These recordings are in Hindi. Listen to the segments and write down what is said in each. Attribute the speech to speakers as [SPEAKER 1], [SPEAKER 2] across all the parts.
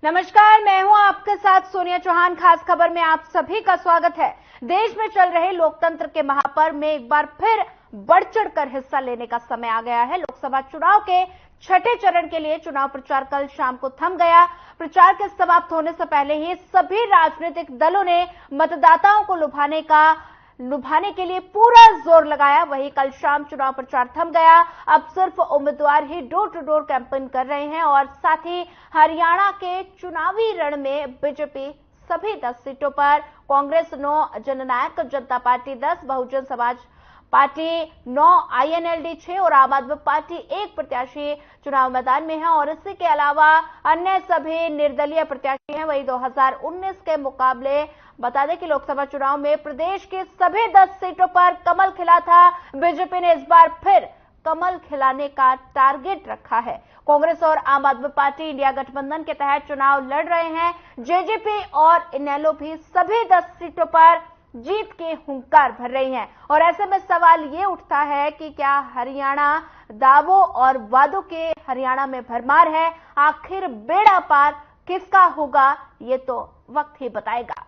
[SPEAKER 1] नमस्कार, मैं हूं आपके साथ सोनिया चौहान। खास खबर में आप सभी का स्वागत है। देश में चल रहे लोकतंत्र के महापर्व में एक बार फिर बढ़ चढ़कर हिस्सा लेने का समय आ गया है। लोकसभा चुनाव के छठे चरण के लिए चुनाव प्रचार कल शाम को थम गया। प्रचार के समाप्त होने से पहले ही सभी राजनीतिक दलों ने मतदाताओं को लुभाने के लिए पूरा जोर लगाया। वहीं कल शाम चुनाव प्रचार थम गया। अब सिर्फ उम्मीदवार ही डोर टू डोर कैंपेन कर रहे हैं और साथ ही हरियाणा के चुनावी रण में बीजेपी सभी 10 सीटों पर, कांग्रेस 9, जननायक जनता party 10, Bahujan Samaj party 9, INLD 6 और आम आदमी पार्टी 1 प्रत्याशी चुनाव मैदान में है और इसी के अलावा अन्य सभी निर्दलीय प्रत्याशी हैं। वही 2019 के मुकाबले बता दें कि लोकसभा चुनाव में प्रदेश के सभी 10 सीटों पर कमल खिला था। बीजेपी ने इस बार फिर कमल खिलाने का टारगेट रखा है। कांग्रेस और आम आदमी पार्टी इंडिया गठबंधन के तहत चुनाव लड़ रहे हैं। जेजेपी और इनेलो भी सभी 10 सीटों पर जीत के हुंकार भर रही हैं और ऐसे में सवाल ये उठता है कि क्या हरियाणा दावों और वादों के हरियाणा में भरमार है? आखिर बेड़ा पार किसका होगा, ये तो वक्त ही बताएगा।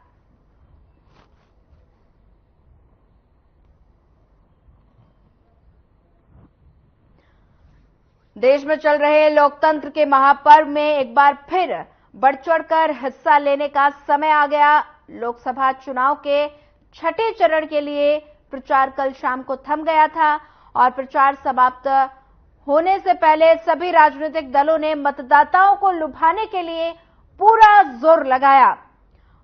[SPEAKER 1] देश में चल रहे लोकतंत्र के महापर्व में एक बार फिर बढ़ चढ़कर हिस्सा लेने का समय आ गया। लोकसभा चुनाव के छठे चरण के लिए प्रचार कल शाम को थम गया था और प्रचार समाप्त होने से पहले सभी राजनीतिक दलों ने मतदाताओं को लुभाने के लिए पूरा जोर लगाया।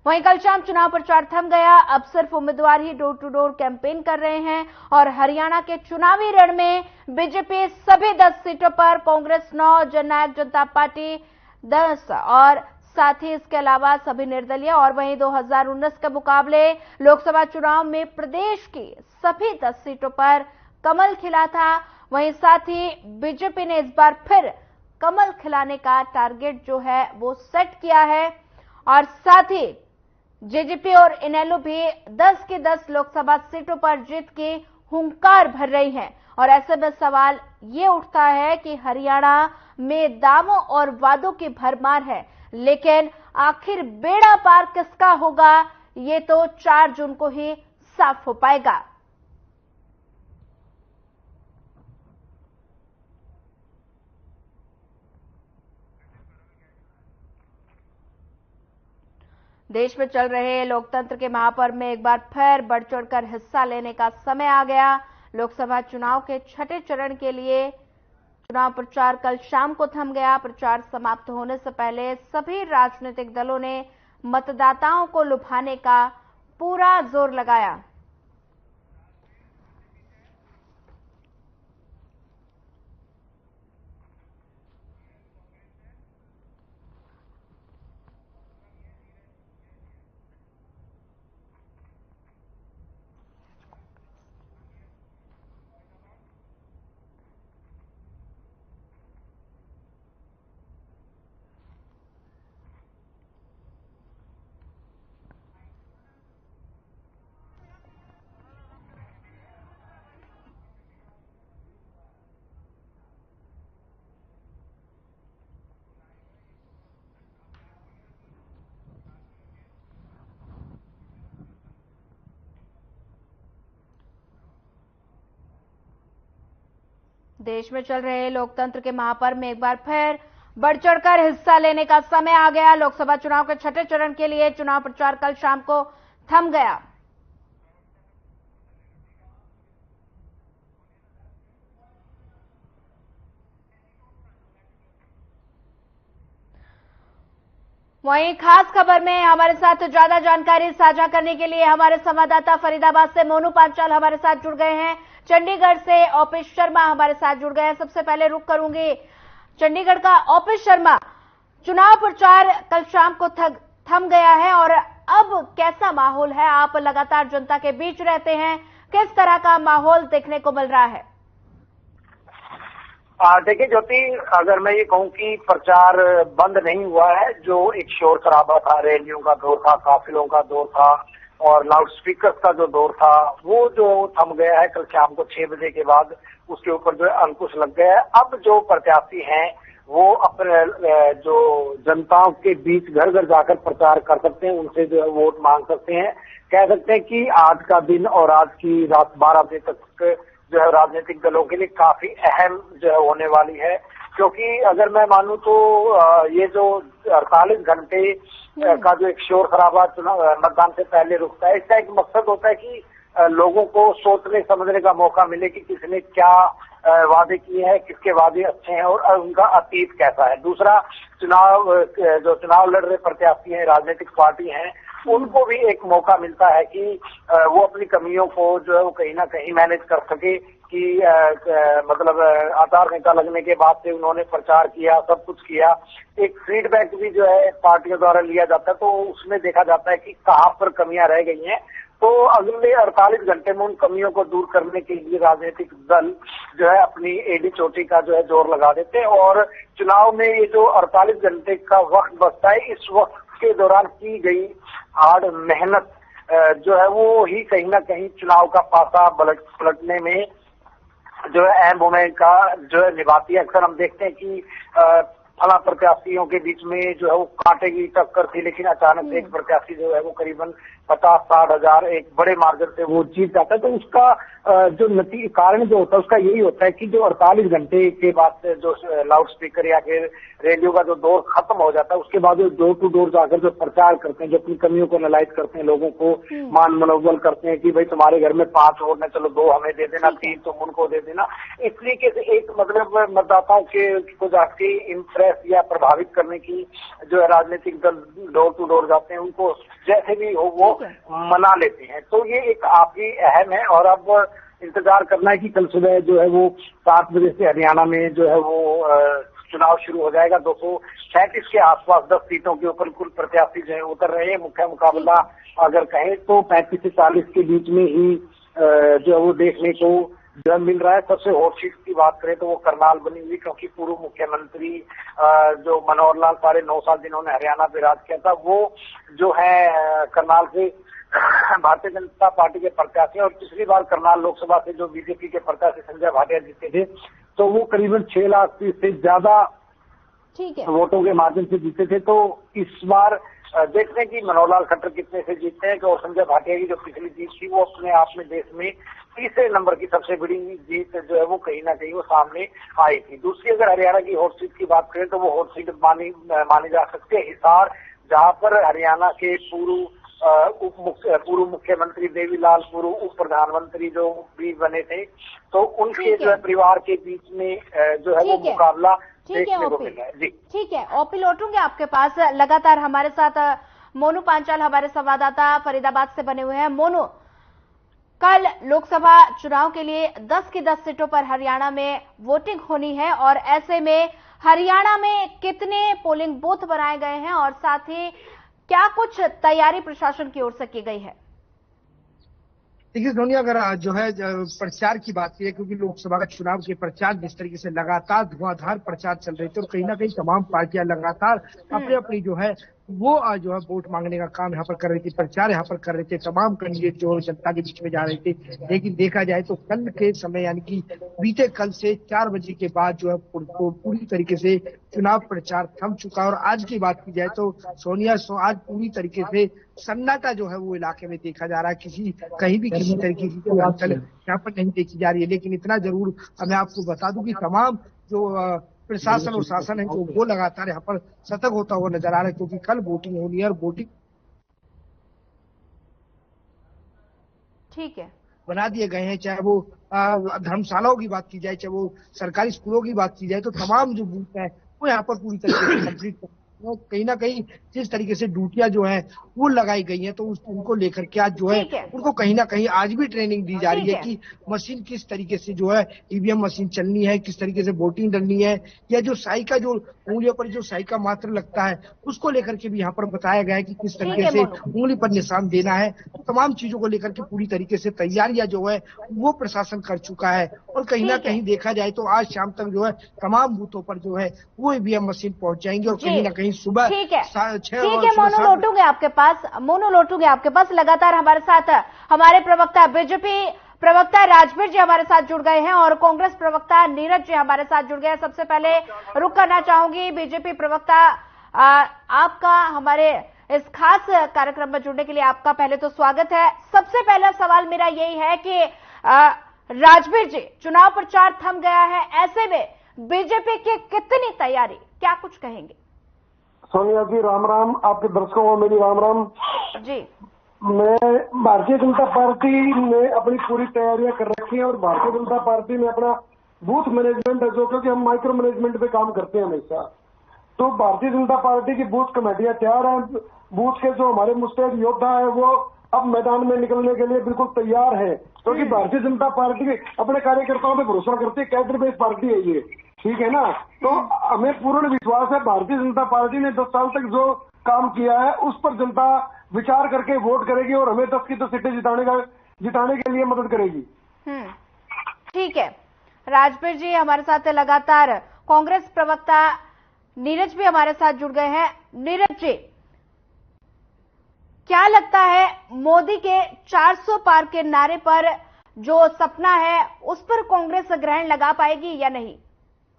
[SPEAKER 1] वहीं कल शाम चुनाव प्रचार थम गया। अब सिर्फ उम्मीदवार ही डोर टू डोर कैंपेन कर रहे हैं और हरियाणा के चुनावी रण में बीजेपी सभी 10 सीटों पर, कांग्रेस 9, जननायक जनता पार्टी 10 और साथ ही इसके अलावा सभी निर्दलीय। और वहीं 2019 के मुकाबले लोकसभा चुनाव में प्रदेश की सभी 10 सीटों पर कमल खिला था। वहीं साथ ही बीजेपी ने इस बार फिर कमल खिलाने का टारगेट जो है वो सेट किया है और साथ ही जेजेपी और इनेलो भी 10 की 10 लोकसभा सीटों पर जीत के हुंकार भर रही हैं और ऐसे में सवाल ये उठता है कि हरियाणा में दावों और वादों की भरमार है, लेकिन आखिर बेड़ा पार किसका होगा, ये तो 4 जून को ही साफ हो पाएगा। देश में चल रहे लोकतंत्र के महापर्व में एक बार फिर बढ़ चढ़कर हिस्सा लेने का समय आ गया। लोकसभा चुनाव के छठे चरण के लिए चुनाव प्रचार कल शाम को थम गया। प्रचार समाप्त होने से पहले सभी राजनीतिक दलों ने मतदाताओं को लुभाने का पूरा जोर लगाया। देश में चल रहे लोकतंत्र के महापर्व में एक बार फिर बढ़ चढ़कर हिस्सा लेने का समय आ गया। लोकसभा चुनाव के छठे चरण के लिए चुनाव प्रचार कल शाम को थम गया। वहीं खास खबर में हमारे साथ ज्यादा जानकारी साझा करने के लिए हमारे संवाददाता फरीदाबाद से मोनू पांचाल हमारे साथ जुड़ गए हैं। चंडीगढ़ से ऑपिस शर्मा हमारे साथ जुड़ गए हैं। सबसे पहले रुख करूंगी चंडीगढ़ का। ऑपिस शर्मा, चुनाव प्रचार कल शाम को थम गया है और अब कैसा माहौल है? आप लगातार जनता के बीच रहते हैं, किस तरह का माहौल देखने को मिल रहा है?
[SPEAKER 2] देखिए ज्योति, अगर मैं ये कहूँ कि प्रचार बंद नहीं हुआ है, जो एक शोर शराबा था, रैलियों का दौर था, काफिलों का दौर था और लाउड स्पीकर का जो दौर था, वो जो थम गया है कल शाम को 6 बजे के बाद, उसके ऊपर जो है अंकुश लग गया है। अब जो प्रत्याशी हैं वो अपने जो जनताओं के बीच घर घर जाकर प्रचार कर सकते हैं, उनसे जो है वोट मांग सकते हैं। कह सकते हैं कि आज का दिन और आज की रात 12 बजे तक जो है राजनीतिक दलों के लिए काफी अहम जो है होने वाली है, क्योंकि अगर मैं मानूं तो ये जो 48 घंटे का जो एक शोर शराबा चुनाव मतदान से पहले रुकता है, इसका एक मकसद होता है कि लोगों को सोचने समझने का मौका मिले कि किसने क्या वादे किए हैं, किसके वादे अच्छे हैं और उनका अतीत कैसा है। दूसरा, जो चुनाव लड़ रहे प्रत्याशी हैं, राजनीतिक पार्टी हैं, उनको भी एक मौका मिलता है कि वो अपनी कमियों को जो है वो कहीं ना कहीं मैनेज कर सके कि मतलब आचार संहिता लगने के बाद से उन्होंने प्रचार किया, सब कुछ किया। एक फीडबैक भी जो है पार्टियों द्वारा लिया जाता है, तो उसमें देखा जाता है कि कहाँ पर कमियां रह गई हैं। तो अगले 48 घंटे में उन कमियों को दूर करने के लिए राजनीतिक दल जो है अपनी एडी चोटी का जो है जोर लगा देते हैं, और चुनाव में ये जो 48 घंटे का वक्त बचता है, इस वक्त के दौरान की गई हार्ड मेहनत जो है वो ही कहीं ना कहीं चुनाव का पासा पलटने में जो है अहम भूमिका जो है निभाती है। अक्सर हम देखते हैं कि फला प्रत्याशियों के बीच में जो है वो कांटे की टक्कर थी, लेकिन अचानक से एक प्रत्याशी जो है वो करीबन 50-60 हजार एक बड़े मार्जिन से वो जीत जाता है। तो उसका जो कारण जो होता है उसका यही होता है कि जो 48 घंटे के बाद जो लाउड स्पीकर या फिर रेडियो का जो दौर खत्म हो जाता है, उसके बाद जो डोर टू डोर जाकर जो प्रचार करते हैं, जो अपनी कमियों को एनालाइज करते हैं, लोगों को मान मनोबल करते हैं कि भाई तुम्हारे घर में 5 वोट है, चलो 2 हमें दे देना, 3 तुम उनको दे देना। इस तरीके से एक मतलब मतदाताओं को जाके इम्प्रेस या प्रभावित करने की जो है राजनीतिक दल डोर टू डोर जाते हैं, उनको जैसे भी हो वो मना लेते हैं। तो ये एक काफी अहम है, और अब इंतजार करना है कि कल सुबह जो है वो 7 बजे से हरियाणा में जो है वो चुनाव शुरू हो जाएगा। 237 के आसपास 10 सीटों के ऊपर कुल प्रत्याशी जो है उतर रहे हैं। मुख्य मुकाबला अगर कहें तो 35 से 40 के बीच में ही जो है वो देखने को जो मिल रहा है। सबसे हॉट सीट की बात करें तो वो करनाल बनी हुई, क्योंकि पूर्व मुख्यमंत्री जो मनोहर लाल 9.5 साल जिन्होंने हरियाणा पे राज किया था, वो जो है करनाल से भारतीय जनता पार्टी के प्रत्याशी, और पिछली बार करनाल लोकसभा से जो बीजेपी के प्रत्याशी संजय भाटिया जीते थे, तो वो करीबन 6 लाख से ज्यादा वोटों के माध्यम से जीते थे। तो इस बार देखते हैं कि मनोहर लाल खट्टर कितने से जीतते हैं। और संजय भाटिया की जो पिछली जीत थी वो अपने आप में देश में तीसरे नंबर की सबसे बड़ी जीत जो है वो कहीं ना कहीं वो सामने आई थी। दूसरी अगर हरियाणा की हॉट सीट की बात करें तो वो हॉट सीट मानी जा सकती है हिसार, जहां पर हरियाणा के पूर्व मुख्यमंत्री देवीलाल, पूर्व उप प्रधानमंत्री जो भी बने थे, तो उनके जो है परिवार के बीच में जो है वो मुकाबला देखने को मिला है। जी
[SPEAKER 1] ठीक है, ओपी लौटूंगे आपके पास। लगातार हमारे साथ मोनू पांचाल हमारे संवाददाता फरीदाबाद से बने हुए हैं। मोनू, कल लोकसभा चुनाव के लिए 10 की 10 सीटों पर हरियाणा में वोटिंग होनी है, और ऐसे में हरियाणा में कितने पोलिंग बूथ बनाए गए हैं और साथ ही क्या कुछ तैयारी प्रशासन की ओर से की गई है?
[SPEAKER 3] देखिए सोनिया, अगर जो है प्रचार की बात की है, क्योंकि लोकसभा का चुनाव के प्रचार जिस तरीके से लगातार धुआंधार प्रचार चल रहे थे, और कहीं ना कहीं तमाम पार्टियां लगातार अपनी अपनी जो है वो जो है वोट मांगने का काम यहाँ पर कर रही थी, प्रचार यहाँ पर कर रहे थे, तमाम कैंडिडेट जो जनता के बीच में जा रहे थे। लेकिन देखा जाए तो कल के समय यानी कि बीते कल से 4 बजे के बाद जो है पूरी तरीके से चुनाव प्रचार थम चुका। और आज की बात की जाए तो सोनिया, आज पूरी तरीके से सन्नाटा जो है वो इलाके में देखा जा रहा है। कहीं भी किसी तरीके की हलचल यहाँ पर नहीं देखी जा रही है। लेकिन इतना जरूर मैं आपको बता दूं कि तमाम जो प्रशासन और शासन है तो वो लगातार यहाँ पर सतर्क होता हुआ नजर आ रहा है, क्योंकि कल वोटिंग होनी है, और वोटिंग
[SPEAKER 1] ठीक है
[SPEAKER 3] बना दिए गए हैं। चाहे वो धर्मशालाओं की बात की जाए, चाहे वो सरकारी स्कूलों की बात की जाए, तो तमाम जो बूथ है वो यहाँ पर पूरी तरीके से कंप्लीट कहीं ना कहीं जिस तरीके से ड्यूटियां जो है वो लगाई गई हैं, तो उनको लेकर के आज जो है उनको कहीं ना कहीं आज भी ट्रेनिंग दी जा रही है कि मशीन किस तरीके से जो है ईवीएम मशीन चलनी है, किस तरीके से वोटिंग डलनी है, या जो साई का जो उंगलियों पर जो साई का मात्र लगता है उसको लेकर के भी यहाँ पर बताया गया है कि किस तरीके से उंगली पर निशान देना है। तो तमाम चीजों को लेकर के पूरी तरीके से तैयारियां जो है वो प्रशासन कर चुका है, और कहीं ना कहीं देखा जाए तो आज शाम तक जो है तमाम बूथों पर जो है वो ईवीएम मशीन पहुंच जाएंगे, और कहीं ना कहीं सुबह 6
[SPEAKER 1] मोनू लौटूंगे आपके पास। लगातार हमारे साथ हमारे प्रवक्ता बीजेपी प्रवक्ता राजवीर जी हमारे साथ जुड़ गए हैं और कांग्रेस प्रवक्ता नीरज जी हमारे साथ जुड़ गए हैं। सबसे पहले रुक करना चाहूंगी बीजेपी प्रवक्ता, आपका हमारे इस खास कार्यक्रम में जुड़ने के लिए आपका पहले तो स्वागत है। सबसे पहला सवाल मेरा यही है कि राजवीर जी, चुनाव प्रचार थम गया है, ऐसे में बीजेपी की कितनी तैयारी, क्या कुछ कहेंगे?
[SPEAKER 4] सोनिया जी राम राम, आपके दर्शकों को मेरी राम राम
[SPEAKER 1] जी।
[SPEAKER 4] मैं भारतीय जनता पार्टी ने अपनी पूरी तैयारियां कर रखी हैं और भारतीय जनता पार्टी में अपना बूथ मैनेजमेंट है जो, क्योंकि हम माइक्रो मैनेजमेंट पे काम करते हैं हमेशा, तो भारतीय जनता पार्टी की बूथ कमेटियां तैयार हैं। बूथ के जो हमारे मुस्तैद योद्धा है वो अब मैदान में निकलने के लिए बिल्कुल तैयार है, क्योंकि भारतीय जनता पार्टी अपने कार्यकर्ताओं पे भरोसा करती है, कैडर बेस्ड पार्टी है ये, ठीक है ना। तो हमें पूर्ण विश्वास है भारतीय जनता पार्टी ने 10 साल तक जो काम किया है उस पर जनता विचार करके वोट करेगी और हमें 10 की 10 सीटें जिताने के लिए मदद करेगी।
[SPEAKER 1] ठीक है, राजवीर जी हमारे साथ लगातार। कांग्रेस प्रवक्ता नीरज भी हमारे साथ जुड़ गए हैं। नीरज जी, क्या लगता है मोदी के 400 पार के नारे पर जो सपना है उस पर कांग्रेस ग्रहण लगा पाएगी या नहीं,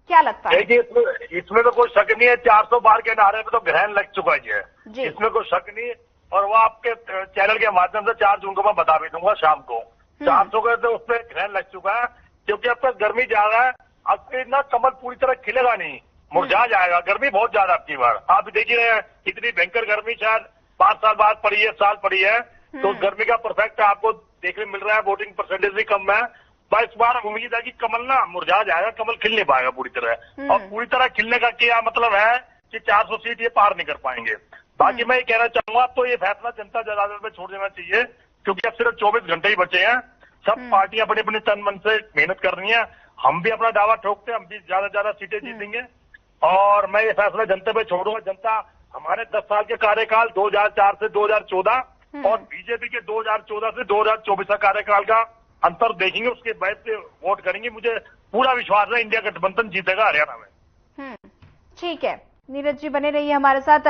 [SPEAKER 1] क्या लगता है?
[SPEAKER 5] देखिए, इसमें तो कोई शक नहीं है, 400 पार के नारे पे तो ग्रहण लग चुका ही है, इसमें कोई शक नहीं है। और वो आपके चैनल के माध्यम से 4 जून को मैं बता भी दूंगा शाम को। 400 का तो उस पर ग्रहण लग चुका है, क्योंकि अब तक गर्मी ज्यादा है, अब ना कमल पूरी तरह खिलेगा नहीं, मुरझा जाएगा। गर्मी बहुत ज्यादा आपकी बार, आप देख ही रहे हैं इतनी भयंकर गर्मी शायद 5 साल बाद पड़ी है, साल पड़ी है, तो गर्मी का परफेक्ट आपको देखने मिल रहा है। वोटिंग परसेंटेज भी कम है, इस बार उम्मीद है कि कमल ना मुरझा जाएगा, कमल खिल नहीं पाएगा पूरी तरह। और पूरी तरह खिलने का क्या मतलब है कि 400 सीट ये पार नहीं कर पाएंगे। बाकी मैं ये कहना चाहूंगा, तो ये फैसला जनता जनार्दन पे छोड़ देना चाहिए, क्योंकि अब सिर्फ 24 घंटे ही बचे हैं। सब पार्टियां अपने अपने तन मन से मेहनत कर रही हैं, हम भी अपना दावा ठोकते हैं, हम भी ज्यादा से ज्यादा सीटें जीतेंगे। और मैं ये फैसला जनता पे छोड़ूंगा। जनता हमारे 10 साल के कार्यकाल 2004 से 2014 और बीजेपी के 2014 से 2024 का कार्यकाल का अंतर देखेंगे, उसके बाद से वोट करेंगे। मुझे पूरा विश्वास है इंडिया गठबंधन जीतेगा हरियाणा में।
[SPEAKER 1] ठीक है, नीरज जी बने रहिए हमारे साथ।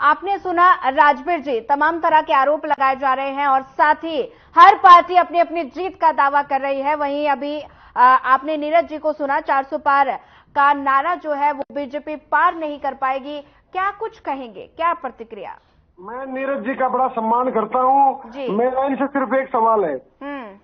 [SPEAKER 1] आपने सुना राजवीर जी, तमाम तरह के आरोप लगाए जा रहे हैं और साथ ही हर पार्टी अपनी अपनी जीत का दावा कर रही है। वहीं अभी आपने नीरज जी को सुना, 400 पार का नारा जो है वो बीजेपी पार नहीं कर पाएगी, क्या कुछ कहेंगे, क्या प्रतिक्रिया?
[SPEAKER 4] मैं नीरज जी का बड़ा सम्मान करता हूँ। मेरा इनसे सिर्फ एक सवाल है,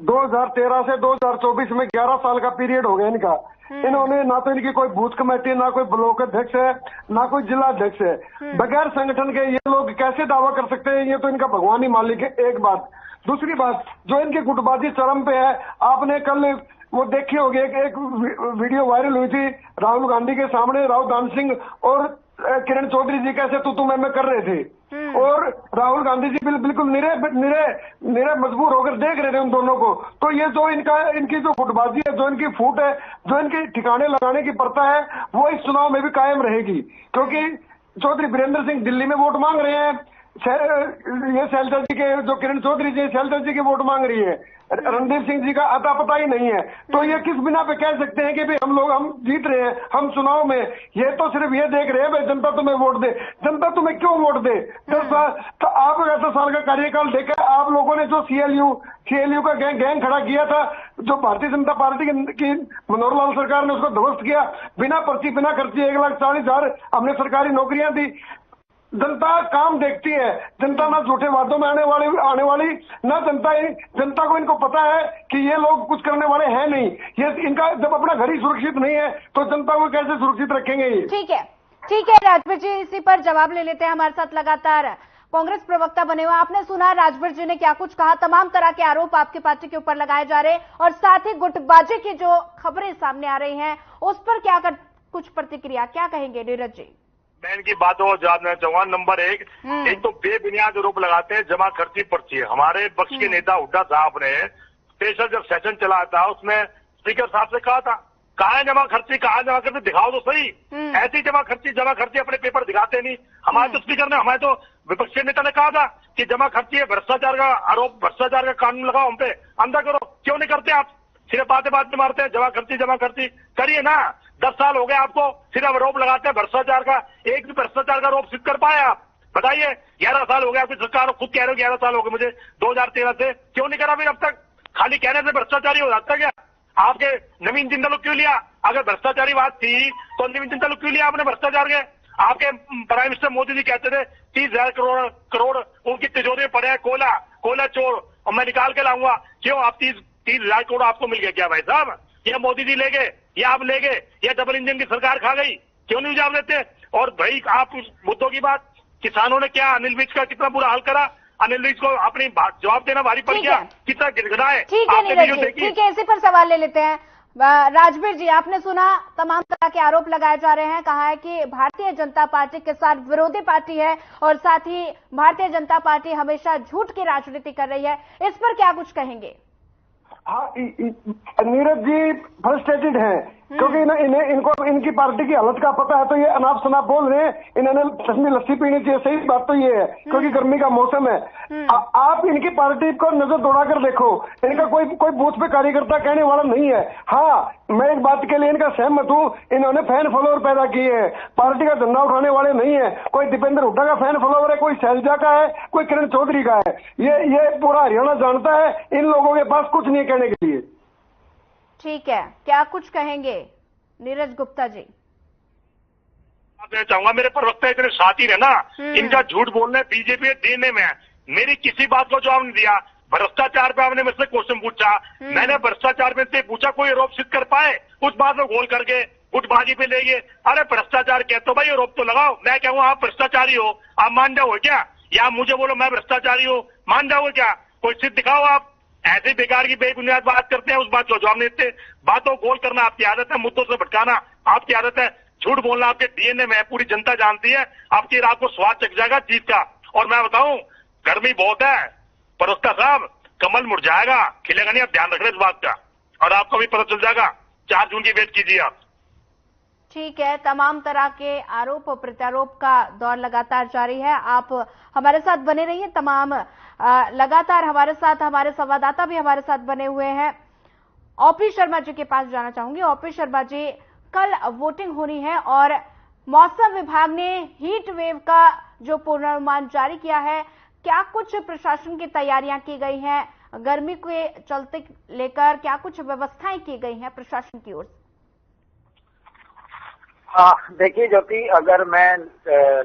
[SPEAKER 4] 2013 से 2024 में 11 साल का पीरियड हो गया इनका। इन्होंने ना तो इनकी कोई बूथ कमेटी, ना कोई ब्लॉक अध्यक्ष है, ना कोई जिला अध्यक्ष है। बगैर संगठन के ये लोग कैसे दावा कर सकते हैं? ये तो इनका भगवान ही मालिक है, एक बात। दूसरी बात, जो इनकी गुटबाजी चरम पे है, आपने कल वो देखी होगी, एक वीडियो वायरल हुई थी, राहुल गांधी के सामने राहुल दान सिंह और किरण चौधरी जी कैसे तू मैं कर रहे थे, और राहुल गांधी जी बिल्कुल निरे मजबूर होकर देख रहे थे उन दोनों को। तो ये जो इनकी जो गुटबाजी है, जो इनकी फूट है, जो इनके ठिकाने लगाने की प्रथा है, वो इस चुनाव में भी कायम रहेगी। क्योंकि चौधरी वीरेंद्र सिंह दिल्ली में वोट मांग रहे हैं, ये शैलजा जी के, जो किरण चौधरी जी शैलजा जी के वोट मांग रही है, रणदीप सिंह जी का अता पता ही नहीं है। तो ये किस बिना पे कह सकते हैं कि भाई हम जीत रहे हैं, हम चुनाव में? ये तो सिर्फ ये देख रहे हैं भाई जनता तुम्हें वोट दे। जनता तुम्हें क्यों वोट दे? 10 साल तो आप 10 साल का कार्यकाल देखा, आप लोगों ने जो सीएलयू का गैंग खड़ा किया था, जो भारतीय जनता पार्टी की मनोहर लाल सरकार ने उसको ध्वस्त किया, बिना पर्ची बिना खर्ची 1,40,000 हमने सरकारी नौकरियां दी। जनता काम देखती है, जनता ना झूठे वादों में आने वाली ना जनता को इनको पता है कि ये लोग कुछ करने वाले हैं नहीं। ये इनका जब अपना घर ही सुरक्षित नहीं है तो जनता को कैसे सुरक्षित रखेंगे ये?
[SPEAKER 1] ठीक है राजवीर जी, इसी पर जवाब ले लेते हैं। हमारे साथ लगातार कांग्रेस प्रवक्ता बने हुए, आपने सुना राजवीर जी ने क्या कुछ कहा। तमाम तरह के आरोप आपकी पार्टी के ऊपर लगाए जा रहे हैं और साथ ही गुटबाजी की जो खबरें सामने आ रही हैं उस पर क्या कुछ प्रतिक्रिया, क्या कहेंगे नीरज जी?
[SPEAKER 5] मैं इनकी बातों को जवाब देना चाहूंगा। नंबर एक तो बेबुनियाद आरोप लगाते हैं, जमा खर्ची पर्ची। हमारे पक्ष के नेता हुड्डा साहब ने स्पेशल जब सेशन चला था उसमें स्पीकर साहब से कहा था, कहाँ है जमा खर्ची, दिखाओ तो सही। ऐसी जमा खर्ची अपने पेपर दिखाते नहीं। हमारे तो स्पीकर ने, हमारे तो विपक्षी नेता ने कहा था कि जमा खर्ची है, भ्रष्टाचार का आरोप, भ्रष्टाचार का कानून लगाओ, हम पे अंधा करो। क्यों नहीं करते आप? सिर्फ बातें में मारते हैं, जमा खर्ची करिए ना। 10 साल हो गए आपको, सिर्फ आरोप लगाते हैं भ्रष्टाचार का। एक भी भ्रष्टाचार का आरोप सिद्ध कर पाए आप? बताइए। 11 साल हो गए आपकी सरकार, खुद कह रहे हो 11 साल हो गए मुझे 2013 से, क्यों नहीं करा फिर अब तक? खाली कहने से भ्रष्टाचारी हो जाता क्या? आपके नवीन जिंदाल क्यों लिया? अगर भ्रष्टाचारी बात थी तो नवीन जिंदाल क्यों लिया आपने भ्रष्टाचार के? आपके प्राइम मिनिस्टर मोदी जी कहते थे 30,000 करोड़ उनकी तिजोरी में पड़े हैं, कोयला चोर, और मैं निकाल के लाऊंगा। क्यों आप 30,000 करोड़ आपको मिल गया क्या भाई साहब? या मोदी जी ले गए, या आप ले गए, या डबल इंजन की सरकार खा गई? क्यों नहीं जवाब देते? और भाई आप मुद्दों की बात, किसानों ने क्या अनिल विज का कितना बुरा हाल करा? अनिल विज को अपनी जवाब देना भारी पड़ गया, कितना गिड़गिड़ा है।
[SPEAKER 1] ठीक है, इसी पर सवाल ले लेते हैं। राजवीर जी, आपने सुना तमाम तरह के आरोप लगाए जा रहे हैं, कहा है कि भारतीय जनता पार्टी के साथ विरोधी पार्टी है और साथ ही भारतीय जनता पार्टी हमेशा झूठ की राजनीति कर रही है, इस पर क्या कुछ कहेंगे?
[SPEAKER 4] हाँ, नीरज जी फ्रस्ट्रेटेड हैं क्योंकि इनको इनकी पार्टी की हालत का पता है, तो ये अनाप शनाप बोल रहे हैं। इन्होंने ठंडी लस्सी पीनी चाहिए, सही बात तो ये है क्योंकि गर्मी का मौसम है। आप इनकी पार्टी को नजर दौड़ा कर देखो, इनका कोई बूथ पे कार्यकर्ता कहने वाला नहीं है। हाँ, मैं एक बात के लिए इनका सहमत हूँ, इन्होंने फैन फॉलोअर पैदा किए हैं, पार्टी का झंडा उठाने वाले नहीं है। कोई दीपेंद्र हुड्डा का फैन फॉलोअर है, कोई शैलजा का है, कोई किरण चौधरी का है। ये पूरा हरियाणा जानता है, इन लोगों के पास कुछ नहीं कहने के लिए।
[SPEAKER 1] ठीक है, क्या कुछ कहेंगे नीरज गुप्ता जी?
[SPEAKER 5] मैं चाहूंगा मेरे प्रवक्ता इतने शातिर है ना, इनका झूठ बोलने बीजेपी देने में मेरी किसी बात को जवाब नहीं दिया। भ्रष्टाचार पे आपने मेरे से क्वेश्चन पूछा, मैंने भ्रष्टाचार में से पूछा कोई आरोप सिद्ध कर पाए? उस बात में गोल करके गुटबाजी पे ले गए। अरे भ्रष्टाचार कहते हो भाई, आरोप तो लगाओ। मैं कहूँ आप भ्रष्टाचारी हो, आप मान जाओगे क्या? या मुझे बोलो मैं भ्रष्टाचारी हूँ, मान जाओगे क्या? कोई सिद्ध दिखाओ। आप ऐसे बेकार की बेबुनियाद बात करते हैं, उस बात को जवाब नहीं देते। बातों गोल करना आपकी आदत है, मुद्दों से भटकाना आपकी आदत है, झूठ बोलना आपके डीएनए में है, पूरी जनता जानती है। आपकी रात को स्वाद चख जाएगा जीत का। और मैं बताऊं, गर्मी बहुत है, प्रवक्ता साहब, कमल मुरझाएगा, खिलेगा नहीं। आप ध्यान रख रहे इस बात का, और आपको भी पता चल जाएगा। 4 जून की वेट कीजिए आप।
[SPEAKER 1] ठीक है, तमाम तरह के आरोप प्रत्यारोप का दौर लगातार जारी है। आप हमारे साथ बने रहिए, तमाम लगातार हमारे साथ हमारे संवाददाता भी हमारे साथ बने हुए हैं। ओपी शर्मा जी के पास जाना चाहूंगी। ओपी शर्मा जी, कल वोटिंग होनी है और मौसम विभाग ने हीट वेव का जो पूर्वानुमान जारी किया है, क्या कुछ प्रशासन की तैयारियां की गई हैं? गर्मी के चलते लेकर क्या कुछ व्यवस्थाएं की गई हैं प्रशासन की ओर से?
[SPEAKER 2] हाँ, देखिए ज्योति, अगर मैं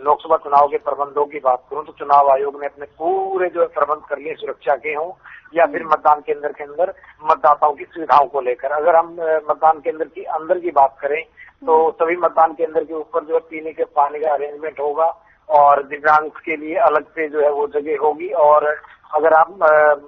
[SPEAKER 2] लोकसभा चुनाव के प्रबंधों की बात करूं तो चुनाव आयोग ने अपने पूरे जो प्रबंध कर लिए सुरक्षा के हों या फिर मतदान केंद्र के अंदर मतदाताओं की सुविधाओं को लेकर। अगर हम मतदान केंद्र की अंदर की बात करें तो सभी मतदान केंद्र के ऊपर जो है पीने के पानी का अरेंजमेंट होगा और दिव्यांग के लिए अलग से जो है वो जगह होगी। और अगर आप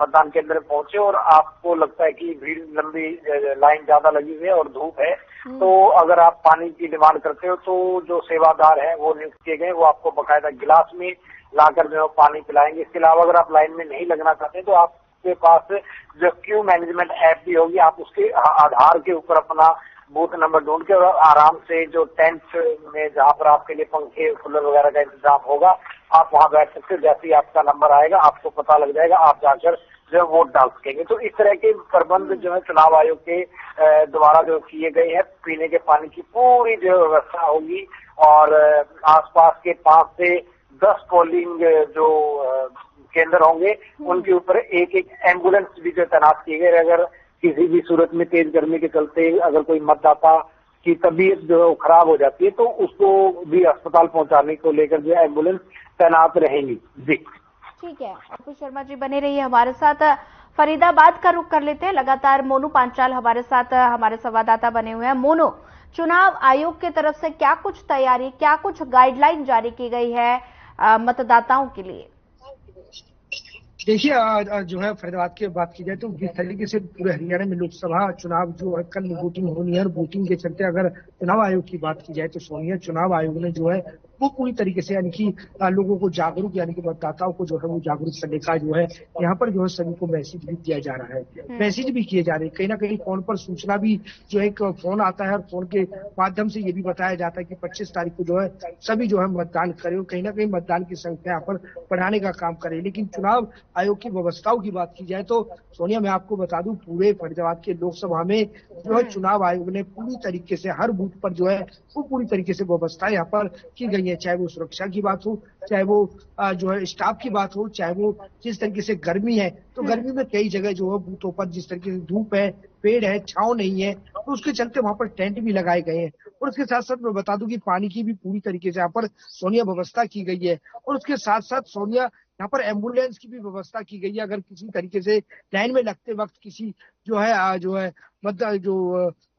[SPEAKER 2] मतदान केंद्र पहुंचे और आपको लगता है कि भीड़ लंबी लाइन ज्यादा लगी हुई है और धूप है, तो अगर आप पानी की डिमांड करते हो तो जो सेवादार हैं वो नियुक्त किए गए, वो आपको बकायदा गिलास में लाकर जो है पानी पिलाएंगे। इसके अलावा अगर आप लाइन में नहीं लगना चाहते तो आपके पास जो क्यू मैनेजमेंट ऐप भी होगी, आप उसके आधार के ऊपर अपना बूथ नंबर ढूंढ के और आराम से जो टेंट में जहां पर आपके लिए पंखे कूलर वगैरह का इंतजाम होगा, आप वहां बैठ सकते हो। जैसे ही आपका नंबर आएगा आपको पता लग जाएगा, आप जाकर जो है वोट डाल सकेंगे। तो इस तरह के प्रबंध जो है चुनाव आयोग के द्वारा जो किए गए हैं, पीने के पानी की पूरी जो व्यवस्था होगी और आसपास के 5 से 10 पोलिंग जो केंद्र होंगे उनके ऊपर एक एम्बुलेंस भी जो तैनात किए गए। अगर किसी भी सूरत में तेज गर्मी के चलते अगर कोई मतदाता की तबीयत जो है खराब हो जाती है तो उसको भी अस्पताल पहुंचाने को लेकर जो एम्बुलेंस तैनात रहेंगी। जी
[SPEAKER 1] ठीक है, ओपी शर्मा जी बने रहिए हमारे साथ। फरीदाबाद का रुख कर लेते हैं, लगातार मोनू पांचाल हमारे साथ हमारे संवाददाता बने हुए हैं। मोनू, चुनाव आयोग की तरफ से क्या कुछ तैयारी, क्या कुछ गाइडलाइन जारी की गई है मतदाताओं के लिए?
[SPEAKER 3] देखिए, जो है फरीदाबाद की बात की जाए तो जिस तरीके से पूरे हरियाणा में लोकसभा चुनाव जो है कल वोटिंग होनी है और वोटिंग के चलते अगर चुनाव आयोग की बात की जाए तो सोनिया चुनाव आयोग ने जो है वो पूरी तरीके से यानी कि लोगों को जागरूक यानी कि मतदाताओं को जो है वो जागरूक करने का जो है यहाँ पर जो है सभी को मैसेज भी दिया जा रहा है, मैसेज भी किए जा रहे हैं। कहीं ना कहीं फोन पर सूचना भी जो है एक फोन आता है और फोन के माध्यम से ये भी बताया जाता है कि 25 तारीख को जो है सभी जो है मतदान करें और कहीं ना कहीं मतदान की संख्या यहाँ पर बढ़ाने का काम करें। लेकिन चुनाव आयोग की व्यवस्थाओं की बात की जाए तो सोनिया, मैं आपको बता दूं, पूरे फरीदाबाद के लोकसभा में जो है चुनाव आयोग ने पूरी तरीके से हर बूथ पर जो है वो पूरी तरीके से व्यवस्था यहाँ पर की गई रही है, चाहे वो सुरक्षा की बात हो, चाहे वो जो है स्टाफ की बात हो, चाहे वो जिस तरीके से गर्मी है, तो गर्मी में कई जगह जो है बूथों पर जिस तरीके से धूप है, पेड़ है, छांव नहीं है, तो उसके चलते वहां पर टेंट भी लगाए गए हैं। और उसके साथ साथ मैं बता दूं कि पानी की भी पूरी तरीके से यहाँ पर सोनिया व्यवस्था की गई है। और उसके साथ साथ सोनिया यहाँ पर एम्बुलेंस की भी व्यवस्था की गई है। अगर किसी तरीके से लाइन में लगते वक्त किसी जो है मतलब जो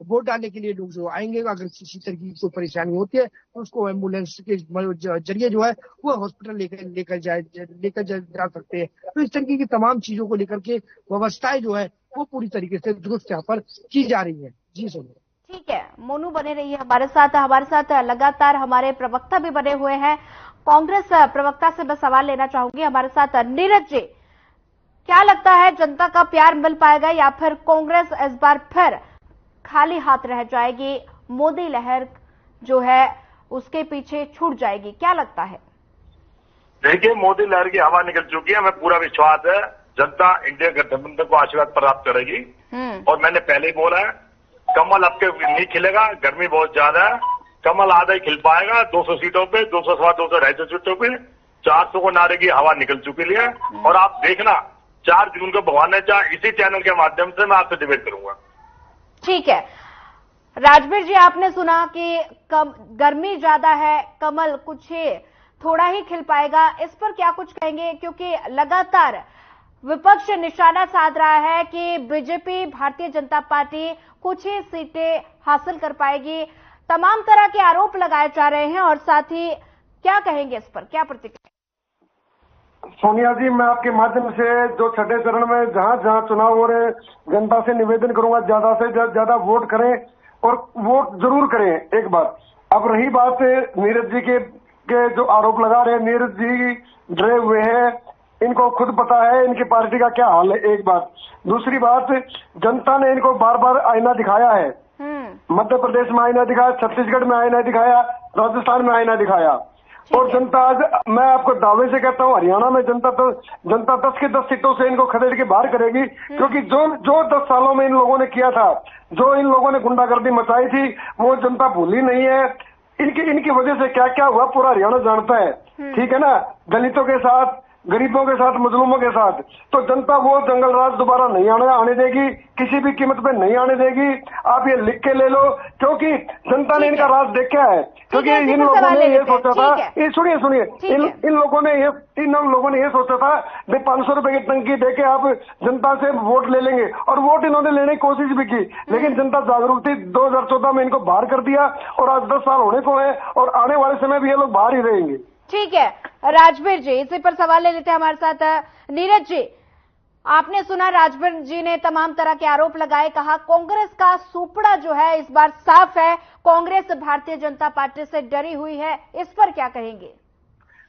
[SPEAKER 3] वोट डालने के लिए लोग जो आएंगे, अगर किसी तरह की कोई परेशानी होती है तो उसको एम्बुलेंस के जरिए जो है वो हॉस्पिटल लेकर जा सकते हैं। तो इस तरीके की तमाम चीजों को लेकर के व्यवस्थाएं जो है वो पूरी तरीके से दुरुस्त यहाँ पर की जा रही है। जी सोनिया।
[SPEAKER 1] ठीक है, मोनू बने रहिए हमारे साथ लगातार हमारे प्रवक्ता भी बने हुए हैं। कांग्रेस प्रवक्ता से मैं सवाल लेना चाहूंगी, हमारे साथ नीरज जी, क्या लगता है जनता का प्यार मिल पाएगा या फिर कांग्रेस इस बार फिर खाली हाथ रह जाएगी, मोदी लहर जो है उसके पीछे छूट जाएगी, क्या लगता है?
[SPEAKER 5] देखिए, मोदी लहर की हवा निकल चुकी है, हमें पूरा विश्वास है जनता इंडिया गठबंधन को आशीर्वाद प्राप्त करेगी। और मैंने पहले ही बोला है, कमल अब के नहीं खिलेगा, गर्मी बहुत ज्यादा है, कमल आधा ही खिल पाएगा। 200 सीटों पे, 200 सवा 200 250 सीटों पे 400 को नारे की हवा निकल चुकी है। और आप देखना 4 जून को भगवान ने चाहा इसी चैनल के माध्यम से मैं आपसे डिबेट करूंगा।
[SPEAKER 1] ठीक है राजवीर जी, आपने सुना कि गर्मी ज्यादा है, कमल कुछ थोड़ा ही खिल पाएगा, इस पर क्या कुछ कहेंगे? क्योंकि लगातार विपक्ष निशाना साध रहा है कि बीजेपी भारतीय जनता पार्टी कुछ ही सीटें हासिल कर पाएगी, तमाम तरह के आरोप लगाए जा रहे हैं, और साथ ही क्या कहेंगे इस पर, क्या प्रतिक्रिया?
[SPEAKER 4] सोनिया जी, मैं आपके माध्यम से जो छठे चरण में जहां जहां चुनाव हो रहे, जनता से निवेदन करूंगा ज्यादा से ज्यादा वोट करें और वोट जरूर करें। एक बात, अब रही बात नीरज जी के जो आरोप लगा रहे हैं, नीरज जी डरे हुए हैं, इनको खुद पता है इनकी पार्टी का क्या हाल है। एक बात, दूसरी बात, जनता ने इनको बार बार आईना दिखाया है। मध्य प्रदेश में आईना दिखाया, छत्तीसगढ़ में आईना दिखाया, राजस्थान में आईना दिखाया, और जनता आज, मैं आपको दावे से कहता हूँ, हरियाणा में जनता 10 की 10 सीटों से इनको खदेड़ के बाहर करेगी। क्योंकि जो 10 सालों में इन लोगों ने किया था, जो इन लोगों ने गुंडागर्दी मचाई थी, वो जनता भूली नहीं है। इनकी वजह से क्या क्या हुआ पूरा हरियाणा जानता है, ठीक है ना। दलितों के साथ, गरीबों के साथ, मजलूमों के साथ, तो जनता वो जंगल राज दोबारा नहीं आने देगी, किसी भी कीमत पे नहीं आने देगी। आप ये लिख के ले लो, क्योंकि जनता ने इनका राज देखा है। क्योंकि इन लोगों ने ये सोचा था, सुनिए, इन लोगों ने ये सोचा था भाई 500 रुपए की टंकी देके आप जनता से वोट ले लेंगे, और वोट इन्होंने लेने की कोशिश भी की, लेकिन जनता जागरूक थी। 2014 में इनको बाहर कर दिया, और आज 10 साल होने को है, और आने वाले समय भी ये लोग बाहर ही रहेंगे।
[SPEAKER 1] ठीक है राजवीर जी, इसी पर सवाल ले लेते हैं हमारे साथ नीरज जी। आपने सुना राजवीर जी ने तमाम तरह के आरोप लगाए, कहा कांग्रेस का सुपड़ा जो है इस बार साफ है, कांग्रेस भारतीय जनता पार्टी से डरी हुई है, इस पर क्या कहेंगे?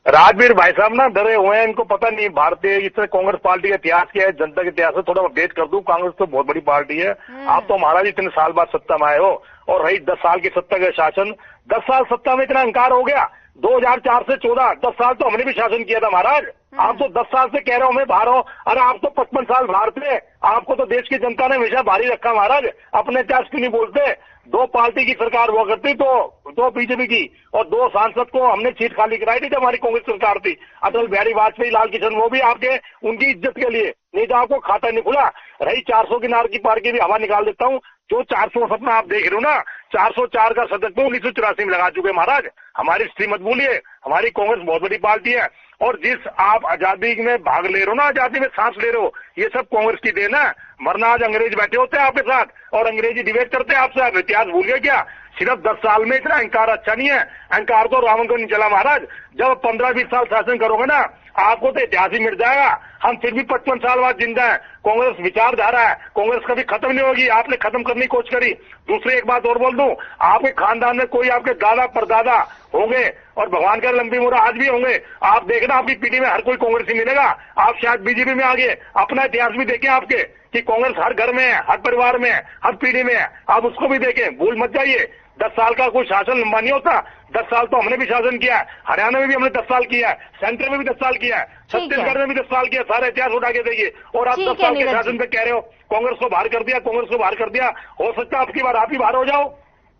[SPEAKER 5] राजवीर भाई साहब ना डरे हुए हैं, इनको पता नहीं भारतीय इससे कांग्रेस पार्टी का इतिहास क्या है, जनता के इतिहास से थोड़ा अपडेट कर दूं। कांग्रेस तो बहुत बड़ी पार्टी है, आप तो महाराज इतने साल बाद सत्ता में आए हो, और रही 10 साल की सत्ता का शासन, 10 साल सत्ता में इतना अहंकार हो गया। 2004 से 14 10 साल तो हमने भी शासन किया था महाराज, आप तो 10 साल से कह रहे हो मैं बाहर हो, अरे आप तो 55 साल बाहर थे, आपको तो देश की जनता ने हमेशा भारी रखा महाराज, अपने इतिहास क्यों नहीं बोलते? 2 पार्टी की सरकार हुआ करती, तो 2 बीजेपी की, और 2 सांसद को हमने सीट खाली कराई थी जब हमारी कांग्रेस सरकार थी। अटल बिहारी वाजपेयी, लाल किशन, वो भी आपके उनकी इज्जत के लिए, नहीं तो आपको खाता नहीं खुला। रही 400 की नार की पार की भी हवा निकाल देता हूँ, जो 400 सपना आप देख रहे हो ना, 404 का सदस्य 1984 में लगा चुके महाराज। हमारी स्थिति मत भूलिए, हमारी कांग्रेस बहुत बड़ी पार्टी है, और जिस आप आजादी में भाग ले रहे हो ना, आजादी में सांस ले रहे हो, ये सब कांग्रेस की देन है। वरना आज अंग्रेज बैठे होते हैं आपके साथ और अंग्रेजी डिबेट करते हैं आपसे। आप इतिहास भूल गए क्या? सिर्फ 10 साल में इतना अहंकार अच्छा नहीं है, अहंकार तो रावण को नहीं चला महाराज। जब 15-20 साल शासन करोगे ना, आपको तो इतिहास ही मिट जाएगा। हम फिर भी 55 साल बाद जिंदा है, कांग्रेस विचारधारा है, कांग्रेस कभी खत्म नहीं होगी, आपने खत्म करने की कोशिश करी। दूसरी एक बात और बोल दूं, आपके खानदान में कोई आपके दादा परदादा होंगे, और भगवान का लंबी उम्र आज भी होंगे, आप देखना आपकी पीढ़ी में हर कोई कांग्रेस ही मिलेगा। आप शायद बीजेपी में आगे, अपना इतिहास भी देखें आपके, कि कांग्रेस हर घर में है, हर परिवार में है, हर पीढ़ी में है, आप उसको भी देखें, भूल मत जाइए। 10 साल का कोई शासन लंबा नहीं होता, 10 साल तो हमने भी शासन किया है, हरियाणा में भी हमने 10 साल किया है, सेंटर में भी 10 साल किया है, छत्तीसगढ़ में भी 10 साल किया, सारा इतिहास उठा के देखिए। और आप 10 साल के शासन पे कह रहे हो कांग्रेस को बाहर कर दिया, कांग्रेस को बाहर कर दिया। हो सकता है आपकी बार आप ही बाहर हो जाओ,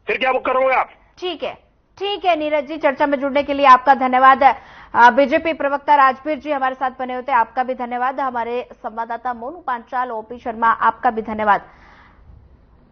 [SPEAKER 5] फिर क्या वो करोगे आप?
[SPEAKER 1] ठीक है, ठीक है नीरज जी, चर्चा में जुड़ने के लिए आपका धन्यवाद। बीजेपी प्रवक्ता राजवीर जी हमारे साथ बने होते, आपका भी धन्यवाद। हमारे संवाददाता मोनू पांचाल, ओपी शर्मा, आपका भी धन्यवाद।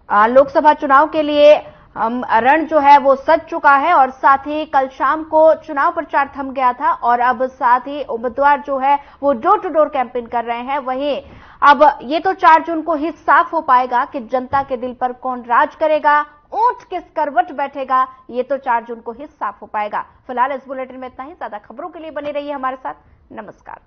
[SPEAKER 1] लोकसभा चुनाव के लिए रण जो है वो सज चुका है और साथ ही कल शाम को चुनाव प्रचार थम गया था और अब साथ ही उम्मीदवार जो है वो डोर टू डोर कैंपेन कर रहे हैं। वहीं अब ये तो 4 जून को ही साफ हो पाएगा कि जनता के दिल पर कौन राज करेगा, ऊंट किस करवट बैठेगा, ये तो 4 जून को ही साफ हो पाएगा। फिलहाल इस बुलेटिन में इतना ही। ज्यादा खबरों के लिए बने रहिए हमारे साथ। नमस्कार।